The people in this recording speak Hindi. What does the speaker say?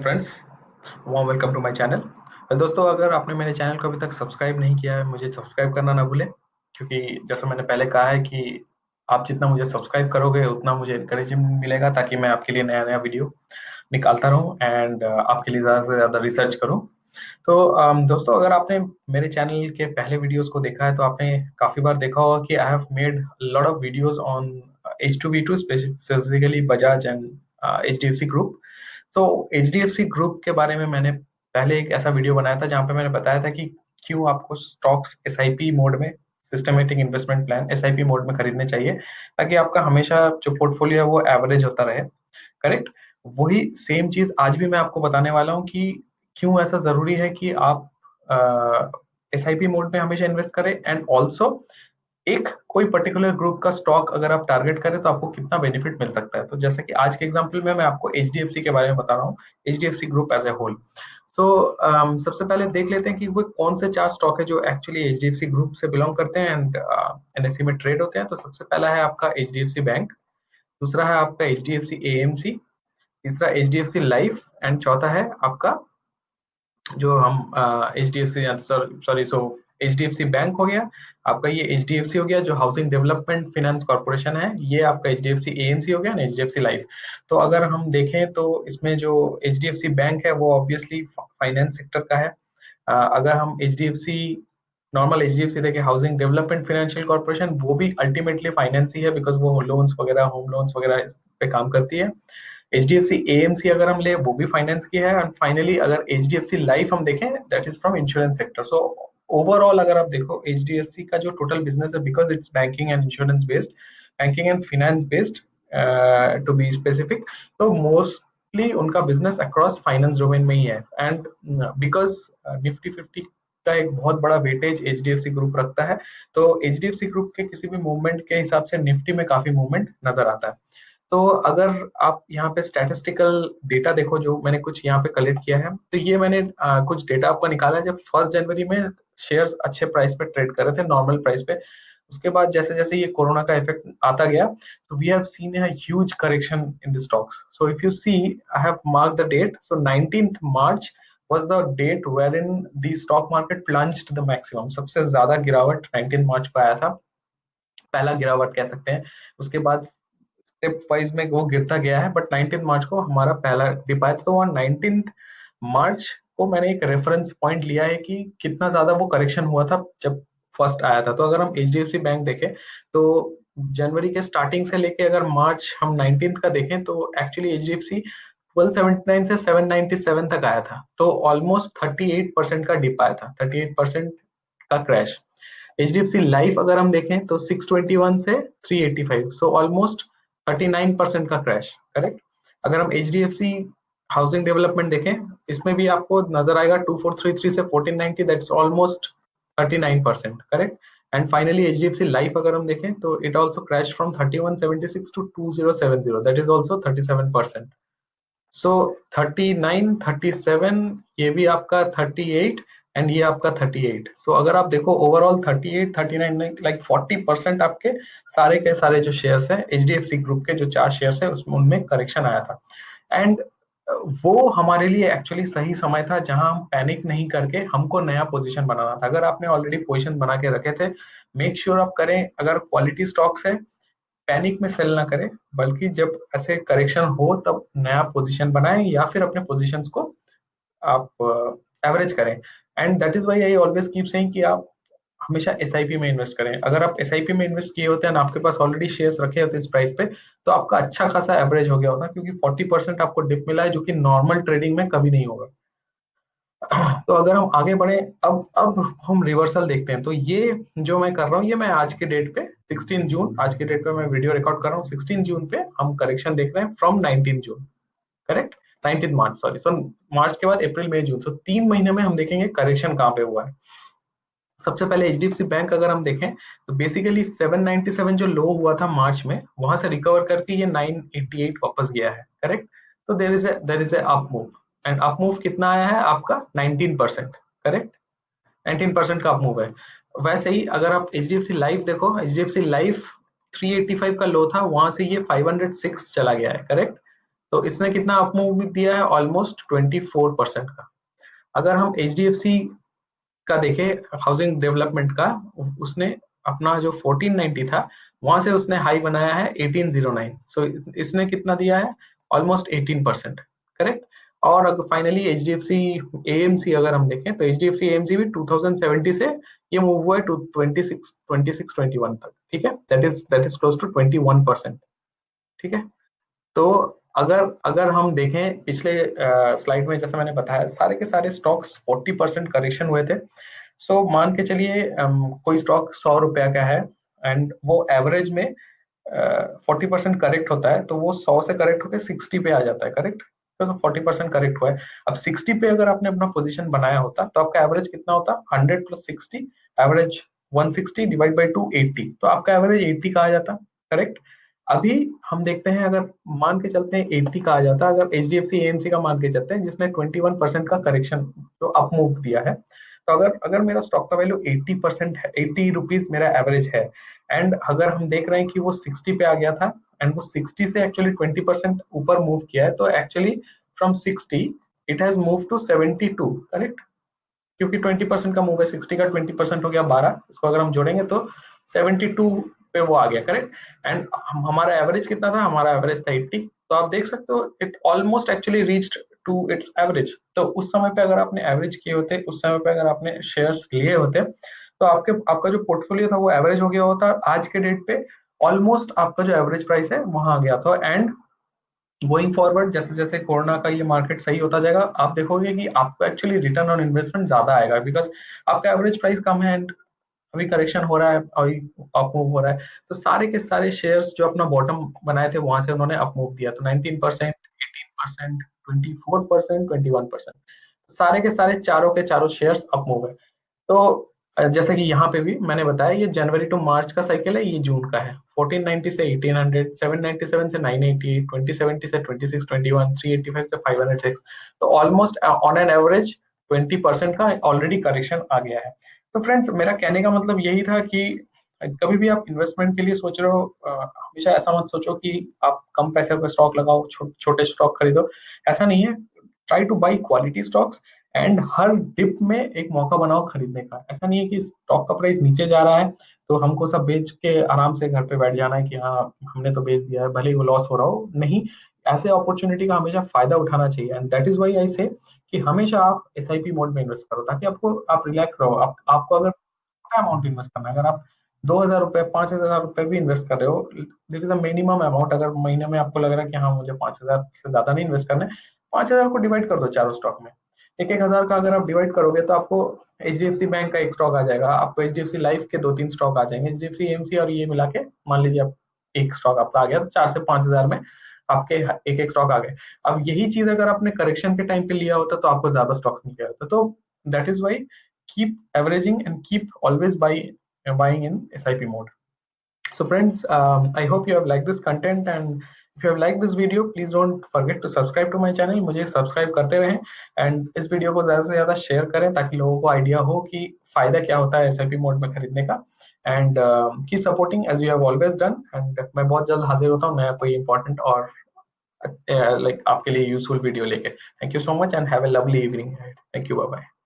Friends, warm welcome to my channel. दोस्तों, अगर आपने मेरे चैनल को अभी तक सब्सक्राइब नहीं किया है, मुझे सब्सक्राइब करना ना भूलें, क्योंकि जैसा मैंने पहले कहा है कि आप जितना मुझे सब्सक्राइब करोगे उतना मुझे एनकरेजमेंट मिलेगा, ताकि मैं आपके लिए नया नया वीडियो निकालता रहूं एंड आपके लिए ज़्यादा से ज़्यादा रिसर्च करूं। तो दोस्तों, अगर आपने मेरे चैनल के पहले वीडियोस को देखा है तो आपने काफ़ी बार देखा होगा कि I have made lot of videos on H2V2, specifically Bajaj and HDFC group. तो HDFC ग्रुप के बारे में मैंने पहले एक ऐसा वीडियो बनाया था जहां पे मैंने बताया था कि क्यों आपको स्टॉक्स SIP मोड में, systematic investment plan SIP mode में खरीदने चाहिए, ताकि आपका हमेशा जो पोर्टफोलियो है वो एवरेज होता रहे। करेक्ट। वही सेम चीज आज भी मैं आपको बताने वाला हूँ कि क्यों ऐसा जरूरी है कि आप SIP मोड में हमेशा इन्वेस्ट करें, एंड ऑल्सो एक कोई पर्टिकुलर ग्रुप का स्टॉक अगर आप टारगेट करें तो आपको कितना बेनिफिट मिल सकता है। तो जैसे कि आज के एग्जांपल में मैं आपको HDFC के बारे में बता रहा हूँ, HDFC group as a whole. So सबसे पहले देख लेते हैं कि वो कौन से चार स्टॉक है जो एक्चुअली HDFC ग्रुप से बिलोंग करते हैं एंड NSE में ट्रेड होते हैं। तो सबसे पहला है आपका HDFC बैंक, दूसरा है आपका HDFC AMC, तीसरा HDFC लाइफ, एंड चौथा है आपका जो हम HDFC, sorry so HDFC bank हो गया आपका, ये HDFC हो गया जो हाउसिंग डेवलपमेंट फाइनेंस कॉर्पोरेशन है, ये आपका HDFC AMC हो गया ना, HDFC लाइफ। तो अगर हम देखें तो इसमें जो HDFC बैंक है वो ऑब्वियसली फाइनेंस सेक्टर का है। अगर हम HDFC नॉर्मल HDFC देखें, हाउसिंग डेवलपमेंट फाइनेंशियल कॉर्पोरेशन, वो भी अल्टीमेटली फाइनेंस ही है, बिकॉज वो लोन्स वगैरह, होम लोन्स वगैरह इस पे काम करती है। HDFC AMC अगर हम ले, वो भी फाइनेंस की है। एंड फाइनली अगर HDFC लाइफ हम देखें, that is from insurance sector. So overall अगर आप देखो HDFC का जो टोटल बिजनेस है, because it's banking and insurance based, banking and finance based to be specific, तो मोस्टली उनका बिजनेस अक्रॉस फाइनेंस डोमेन में ही है। एंड बिकॉज निफ्टी 50 का एक बहुत बड़ा वेटेज HDFC ग्रुप रखता है, तो HDFC ग्रुप के किसी भी मूवमेंट के हिसाब से निफ्टी में काफी मूवमेंट नजर आता है। तो अगर आप यहाँ पे स्टैटिस्टिकल डेटा देखो जो मैंने कुछ यहाँ पे कलेक्ट किया है, तो ये मैंने कुछ डेटा आपको निकाला है जब 1 जनवरी में शेयर्स अच्छे प्राइस पे ट्रेड कर रहे थे, नॉर्मल प्राइस पे। उसके बाद जैसे जैसे ये कोरोना का इफेक्ट आता गया, तो we have seen a huge correction in the stocks. So if you see, I have mark the date, so 19th March was the date wherein the stock market plunged the maximum। सबसे ज्यादा गिरावट 19 मार्च को आया था, पहला गिरावट कह सकते हैं। उसके बाद स्टेप वाइज में वो गिरता गया है, बट 19 मार्च को हमारा पहला डिप आया था। तो वहाँ 19 मार्च को मैंने एक रेफरेंस पॉइंट लिया है कि कितना ज्यादा वो करेक्शन हुआ था जब फर्स्ट आया था। तो अगर हम HDFC बैंक देखें, तो जनवरी के स्टार्टिंग से लेके अगर मार्च हम 19 का देखें, तो एक्चुअली HDFC 1279 से 797 तक आया था। तो ऑलमोस्ट 38% का डिप आया था, 38% का क्रैश। HDFC लाइफ अगर हम देखें तो 621 से 385, सो ऑलमोस्ट 39% का क्रैश। करेक्ट। अगर हम HDFC हाउसिंग डेवलपमेंट देखें, इसमें भी आपको नजर आएगा 2433 से 1490, that's almost 39%। Correct. And finally HDFC life अगर हम देखें तो it also crash from 3176 to 2070, that is also 37%। So 39, 37, ये भी आपका 38, एंड ये आपका 38। सो अगर आप देखो ओवरऑल 38, 39, लाइक 40% आपके सारे के सारे जो शेयर्स हैं HDFC ग्रुप के, जो चार शेयर्स है उसमें, उनमें करेक्शन आया था। एंड वो हमारे लिए एक्चुअली सही समय था जहां हम पैनिक नहीं करके हमको नया पोजीशन बनाना था। अगर आपने ऑलरेडी पोजीशन बना के रखे थे, मेक श्योर आप करें, अगर क्वालिटी स्टॉक्स है, पैनिक में सेल ना करें, बल्कि जब ऐसे करेक्शन हो तब नया पोजीशन बनाएं, या फिर अपने पोजीशंस को आप एवरेज करें। And that is why I always keep saying कि आप हमेशा SIP में इन्वेस्ट करें। अगर आप SIP में इन्वेस्ट किए होते हैं, आपके पास ऑलरेडी शेयर्स रखे होते हैं इस प्राइस पे, तो आपका अच्छा खासा एवरेज हो गया होता, क्योंकि 40% आपको डिप मिला है, जो कि नॉर्मल ट्रेडिंग में कभी नहीं होगा। तो अगर हम आगे बढ़े, अब हम रिवर्सल देखते हैं। तो ये जो मैं कर रहा हूँ, ये मैं आज के डेट पे 16 जून, आज के डेट पे मैं वीडियो रिकॉर्ड कर रहा हूँ, 16 जून पे हम करेक्शन देख रहे हैं from 19 June. Correct. 19 March, sorry, so March के बाद अप्रैल, मई, जून, तो 3 महीने में हम देखेंगे करेक्शन कहाँ पे हुआ है। सबसे पहले HDFC बैंक अगर हम देखें, तो बेसिकली 797 जो लो हुआ था मार्च में, वहां से रिकवर करके ये 988 वापस गया है। करेक्ट। तो there is a up move, and up move कितना आया है आपका 19%। करेक्ट। 19% का अप मूव है। वैसे ही अगर आप HDFC लाइफ देखो, HDFC लाइफ 385 का लो था, वहां से ये 506 चला गया है। करेक्ट। तो इसने कितना अप मूव दिया है, ऑलमोस्ट 24% का। अगर हम HDFC का देखें, हाउसिंग डेवलपमेंट का, उसने अपना जो 1490 था वहां से उसने हाई बनाया है 1809। सो इसने कितना दिया है, ऑलमोस्ट 18%। करेक्ट। और अगर फाइनली HDFC AMC अगर हम देखें तो HDFC AMC भी 2070 से ये मूव हुआ है टू 26 21 तक। ठीक है, दैट इज क्लोज टू 21%। ठीक है। तो अगर अगर हम देखें पिछले स्लाइड में, जैसे मैंने बताया, सारे के सारे स्टॉक्स 40% करेक्शन हुए थे। सो मान के चलिए कोई स्टॉक 100 रुपया का है एंड वो एवरेज में 40% करेक्ट होता है, तो वो 100 से करेक्ट होकर 60 पे आ जाता है। करेक्ट। तो 40% करेक्ट हुआ है। अब 60 पे अगर आपने अपना पोजीशन बनाया होता तो आपका एवरेज कितना होता, 100 प्लस 60, एवरेज 160 डिवाइड बाई 2 80, तो आपका एवरेज 80 का आ जाता। करेक्ट। अभी हम देखते हैं, अगर मान के चलते हैं 80 का आ जाता, अगर HDFC AMC का मान के चलते हैं जिसने 21% का करेक्शन जो अप मूव दिया है, तो अगर अगर मेरा स्टॉक का वैल्यू 80% है, 80 रुपीज मेरा एवरेज है, एंड अगर हम देख रहे हैं कि वो 60 पे आ गया था एंड वो 60 से एक्चुअली 20% ऊपर मूव किया है, तो actually from 60 it has move to 72। Correct. क्योंकि 20% का मूव है, 60 का 20% हो गया 12, इसको अगर हम जोड़ेंगे तो 72 पे वो आ गया। करेक्ट। एंड हमारा एवरेज कितना था, हमारा एवरेज था 80। तो आप देख सकते हो it almost actually reached to its average. तो उस समय पे अगर आपने एवरेज किए होते, उस समय पे अगर आपने शेयर्स लिए होते, तो आपका जो पोर्टफोलियो था वो एवरेज हो गया होता। आज के डेट पे ऑलमोस्ट आपका जो एवरेज प्राइस है वहां आ गया था। एंड गोइंग फॉरवर्ड जैसे जैसे कोरोना का ये मार्केट सही होता जाएगा, आप देखोगे कि आपको एक्चुअली रिटर्न ऑन इन्वेस्टमेंट ज्यादा आएगा, बिकॉज आपका एवरेज प्राइस कम है एंड अभी करेक्शन हो रहा है, अभी अप मूव हो रहा है। तो सारे के सारे शेयर्स जो अपना बॉटम बनाए थे वहां से उन्होंने अप मूव दिया, तो 19%, 18%, 24%, 21%, सारे के सारे चारों के चारों शेयर्स अप मूव है। तो जैसे कि यहाँ पे भी मैंने बताया, ये जनवरी टू मार्च का साइकिल है, ये जून का है। 1490 से 1800, 797 से 980, 2070 से 2621, 385 से 506। तो ऑलमोस्ट ऑन एन एवरेज 20% का ऑलरेडी करेक्शन आ गया है। तो फ्रेंड्स, मेरा कहने का मतलब यही था कि कभी भी आप इन्वेस्टमेंट के लिए सोच रहे हो, हमेशा ऐसा मत सोचो कि आप कम पैसे का स्टॉक लगाओ, छोटे स्टॉक खरीदो। ऐसा नहीं है। Try to buy quality stocks and हर डिप में एक मौका बनाओ खरीदने का। ऐसा नहीं है कि स्टॉक का प्राइस नीचे जा रहा है तो हमको सब बेच के आराम से घर पे बैठ जाना है कि हाँ हमने तो बेच दिया है, भले ही वो लॉस हो रहा हो। नहीं, ऐसे अपॉर्चुनिटी का हमेशा फायदा उठाना चाहिए। एंड दैट इज वाई आई से कि हमेशा आप SIP मोड में इन्वेस्ट करो, ताकि आप रिलैक्स रहो। आपको अगर छोटा अमाउंट इन्वेस्ट करना है, अगर आप 2,000 रुपए, 5,000 रुपए भी इन्वेस्ट कर रहे हो, this is a minimum amount. अगर महीने में आपको लग रहा है कि हाँ मुझे 5,000 से ज्यादा नहीं इन्वेस्ट करना है, 5,000 को डिवाइड कर दो चारों स्टॉक में। एक एक हजार का अगर आप डिवाइड करोगे तो आपको HDFC बैंक का एक स्टॉक आ जाएगा, आपको HDFC लाइफ के 2-3 स्टॉक आ जाएंगे, HDFC AMC और ये मिला के मान लीजिए आप एक स्टॉक आपका आ गया, तो 4 से 5 हजार में आपके एक एक स्टॉक आ गए। अब यही चीज अगर आपने करेक्शन के टाइम पे लिया होता तो आपको ज्यादा स्टॉक्स मिल गया होता। तो that is why keep averaging and keep always buying in SIP mode. So friends, I hope you have liked this content, and if you have liked this video, please don't forget to subscribe to my channel. मुझे सब्सक्राइब करते रहें एंड इस वीडियो को ज्यादा से ज्यादा शेयर करें ताकि लोगों को आइडिया हो कि फायदा क्या होता है SIP मोड में खरीदने का। And keep supporting as you have always done. एंड मैं बहुत जल्द हाजिर होता हूँ नया कोई इंपॉर्टेंट और लाइक आपके लिए यूजफुल वीडियो लेके। Thank you so much and have a lovely evening. Thank you, bye bye.